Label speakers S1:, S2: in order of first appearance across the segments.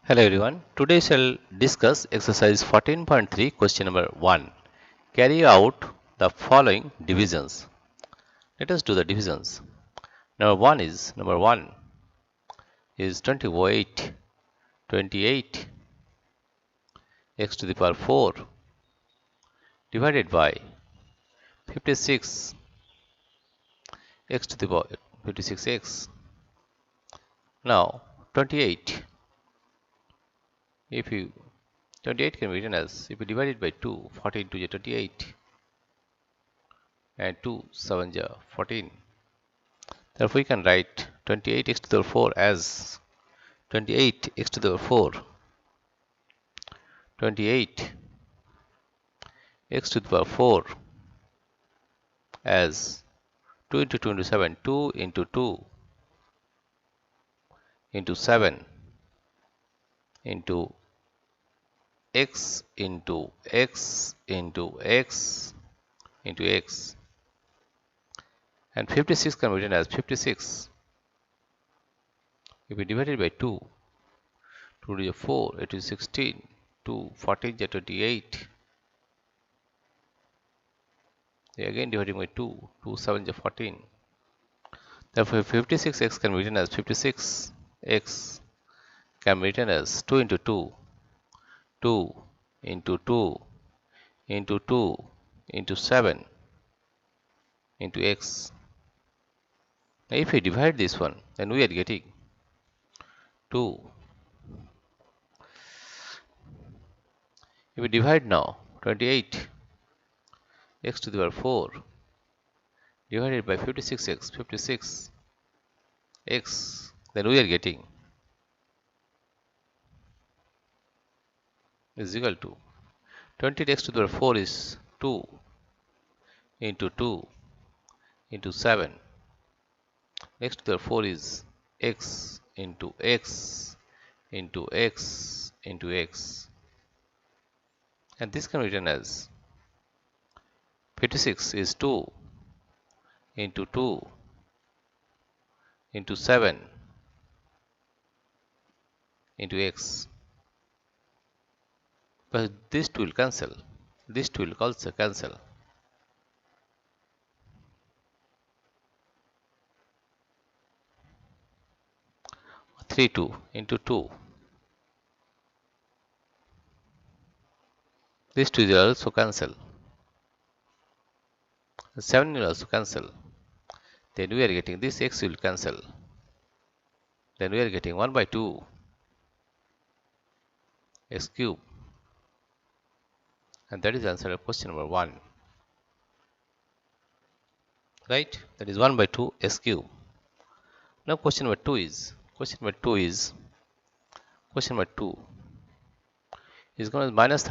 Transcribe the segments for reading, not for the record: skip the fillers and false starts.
S1: Hello everyone. Today we shall discuss exercise 14.3 question number 1. Carry out the following divisions. Let us do the divisions. Number 1 is 28 x to the power 4 divided by 56 x to the power 56x. Now 28 if you 28 can be written as, if you divide it by 2, 14 to the 28 and 2 7 ja 14. Therefore, we can write 28x to the power 4 as 28x to the power 4, 28x to the power 4 as 2 into 2 into 7, 2 into 2 into 7 into x into x into x into x, and 56 can be written as 56. If we divide it by 2, 2 to the 4, it is 16, 2, 14 is 28. Again dividing by 2, 2 7 is 14. Therefore, 56x can be written as 56x can be written as 2 into 2, 2 into 2 into 2 into 7 into x. Now, if we divide this one, then we are getting 2. If we divide now 28 x to the power 4 divided by 56x, then we are getting is equal to 20x to the power 4 is 2 into 2 into 7. X to the power 4 is x into x into x into x, and this can be written as 56 is 2 into 2 into 7 into x. But this 2 will cancel. This 2 will also cancel. 3 2 into 2. This 2 will also cancel. 7 will also cancel. Then we are getting this x will cancel. Then we are getting 1 by 2 x cube. And that is the answer of question number 1. Right? That is 1 by 2 x cube. Now question number 2 is going to be minus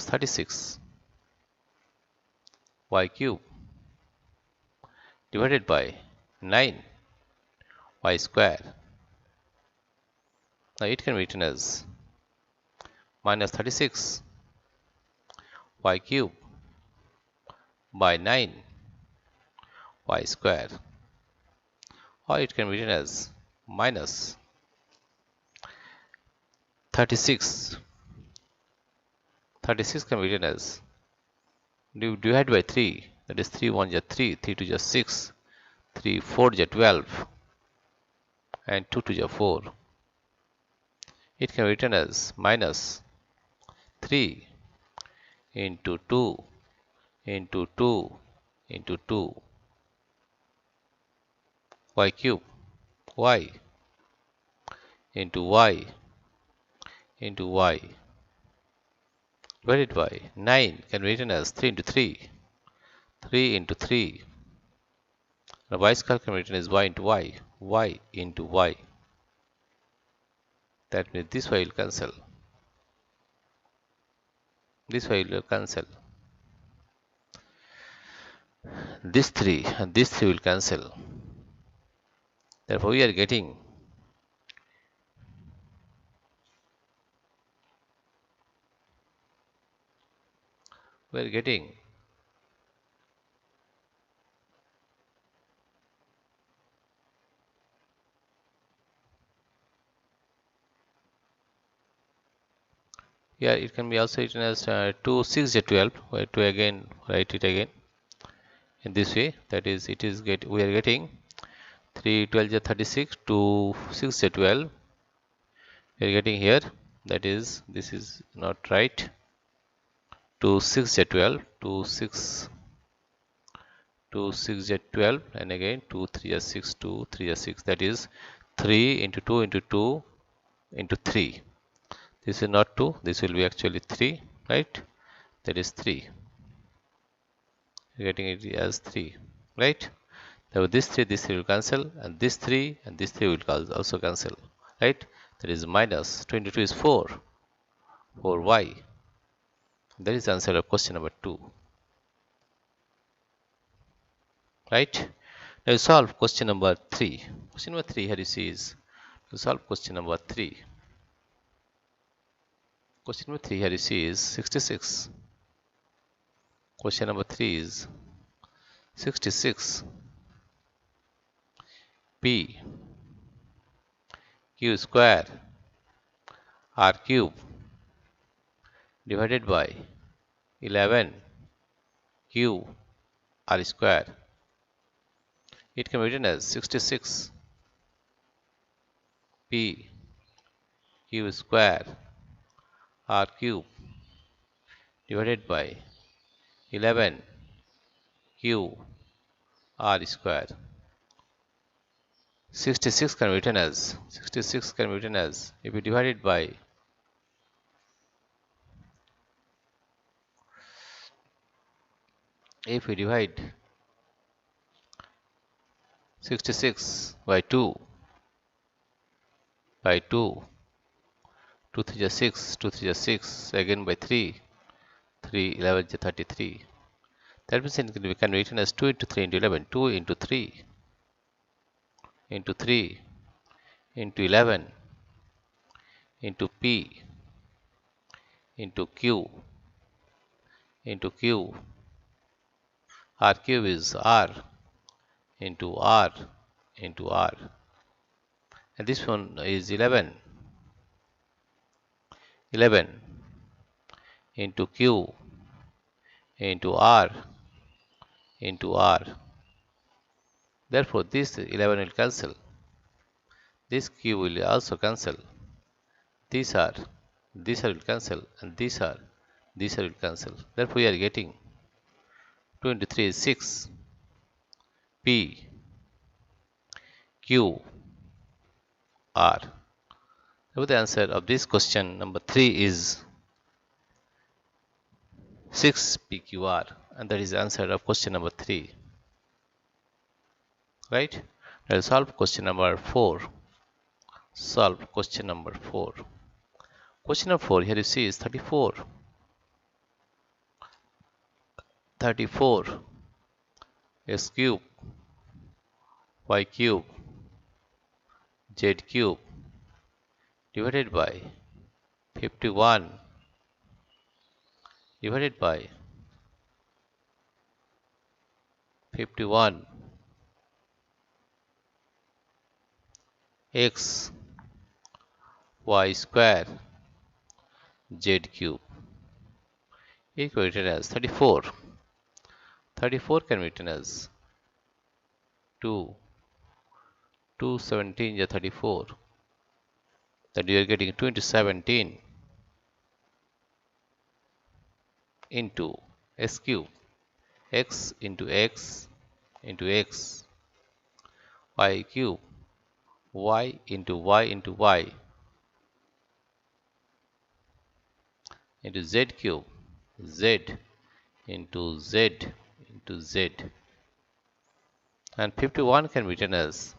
S1: 36 y cube divided by 9 y square. Now it can be written as minus 36 y cube by 9 y square, or it can be written as minus 36 can be written as divided by 3, that is 3 1 is 3, 3 2 is 6, 3 4 is 12, and 2 2 is 4. It can be written as minus 3 into 2 into 2 into 2 y cube y into y into y divided by 9 can be written as 3 into 3, 3 into 3. Now y square can be written as y into y, y into y. That means this y will cancel. This y will cancel. This 3 and this 3 will cancel. Therefore, we are getting Here it can be also written as 2 6 12. Where to again write it again in this way. That is, we are getting 3 12 36, 2 6 12. We are getting here. That is, this is not right. 2 6 12, 2 6 2 6 12, and again 2 3 6, 2 3 6. That is 3 into 2 into 2 into 3. This is not 2, this will be actually 3, right? That is 3. You're getting it as 3, right? Now this 3 will cancel, and this 3 and this 3 will also cancel, right? That is minus 22 is 4, 4y. That is the answer of question number 2, right? Now solve question number 3. Question number 3 here you see is to solve question number 3. Question number 3 here you see is 66. Question number 3 is 66. P Q square R cube divided by 11 Q R square. It can be written as 66 P Q square R cube divided by 11 Q R square. 66 can be written as if you divide it by if we divide 66 by 2 2 3 is 6, 2 3 is 6, again by 3, 3 11 is 33. That means we can written as 2 into 3 into 11, 2 into 3 into 3 into 11 into P into Q into Q. R cube is R into R into R. And this one is 11 into Q into R into R. Therefore, this 11 will cancel. This Q will also cancel. These are will cancel, and these will cancel. Therefore, we are getting 2 into 3 is 6. P Q R. So the answer of this question number 3 is 6 PQR, and that is the answer of question number 3. Right? Now solve question number 4. Solve question number 4. Question number 4 here you see is 34. 34 x cube y cube z cube divided by 51 divided by 51 x y square z cube equated as 34. 34 can be written as 2 17 is 34. That you are getting 2 into 17 into x cube, x into x into x, y cube, y into y into y into z cube, z into z into z. And 51 can be written as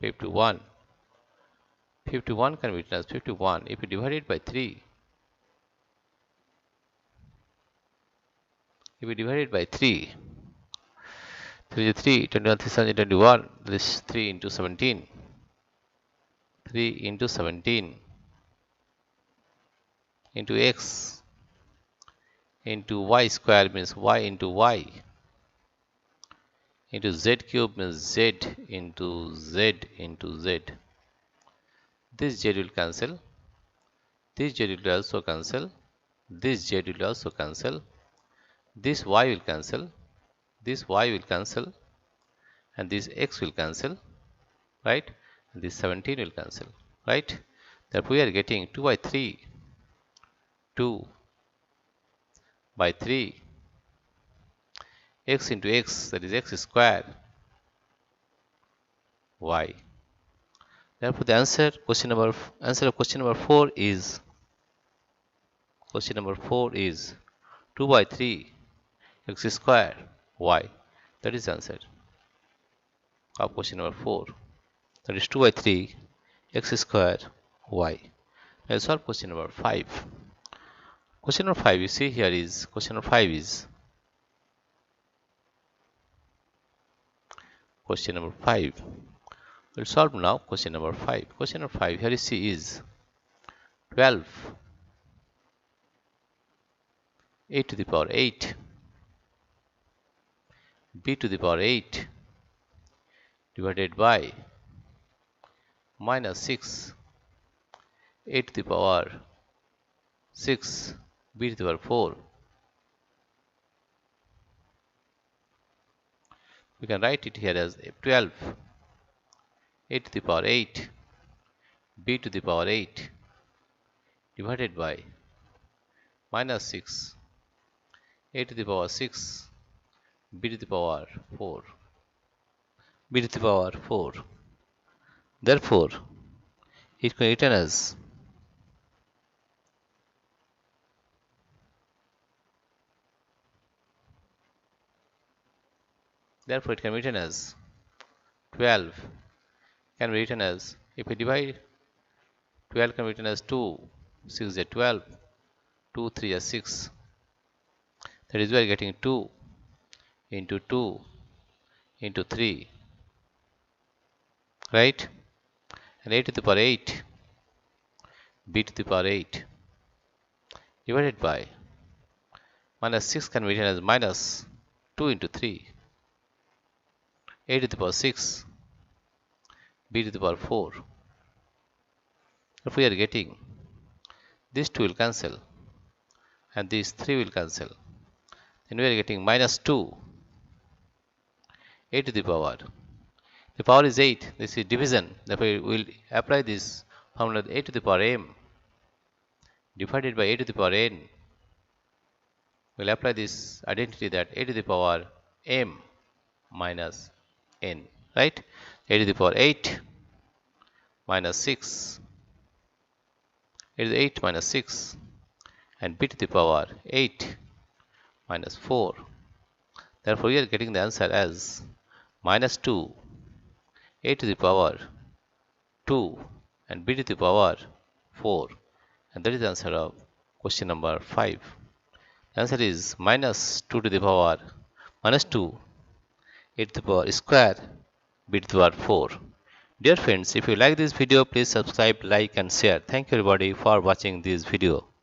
S1: 51. 51 can be written as 51. If you divide it by 3, if you divide it by 3, 3 is 3, 21, 3, 21, this is 3 into 17. 3 into 17 into x into y square means y into y into z cube means z into z into z. This z will cancel. This z will also cancel. This z will also cancel. This y will cancel. This y will cancel. And this x will cancel. Right? And this 17 will cancel. Right? Therefore, we are getting 2 by 3. 2 by 3 x into x, that is x square y. Therefore, the answer of question number 4 is 2 by 3 x square y. That is the answer of question number 4. That is 2 by 3 x square y. Let's solve question number 5. Question number 5, you see here is question number 5 is question number 5. We'll solve now question number 5. Question number 5, here you see is 12 a to the power 8 b to the power 8 divided by minus 6 a to the power 6 b to the power 4. We can write it here as 12 a to the power 8 b to the power 8 divided by minus 6 a to the power 6 b to the power 4. b to the power 4. Therefore, it can be written as therefore it can be written as 12 can be written as, if we divide 12 can be written as 2, 6 is 12, 2, 3 is 6. That is, we are getting 2 into 2 into 3, right? And a to the power 8, b to the power 8 divided by minus 6 can be written as minus 2 into 3, a to the power 6, b to the power 4. If we are getting this 2 will cancel and this 3 will cancel, then we are getting minus 2 a to the power. The power is 8. This is division. Therefore, we will apply this formula a to the power m divided by a to the power n. We will apply this identity that a to the power m minus n. Right? A to the power 8 minus 6. It is 8 minus 6 and b to the power 8 minus 4. Therefore, we are getting the answer as minus 2 a to the power 2 and b to the power 4, and that is the answer of question number 5. The answer is minus 2 to the power minus 2 a to the power square b to the power 4. Dear friends, if you like this video, please subscribe, like and share. Thank you everybody for watching this video.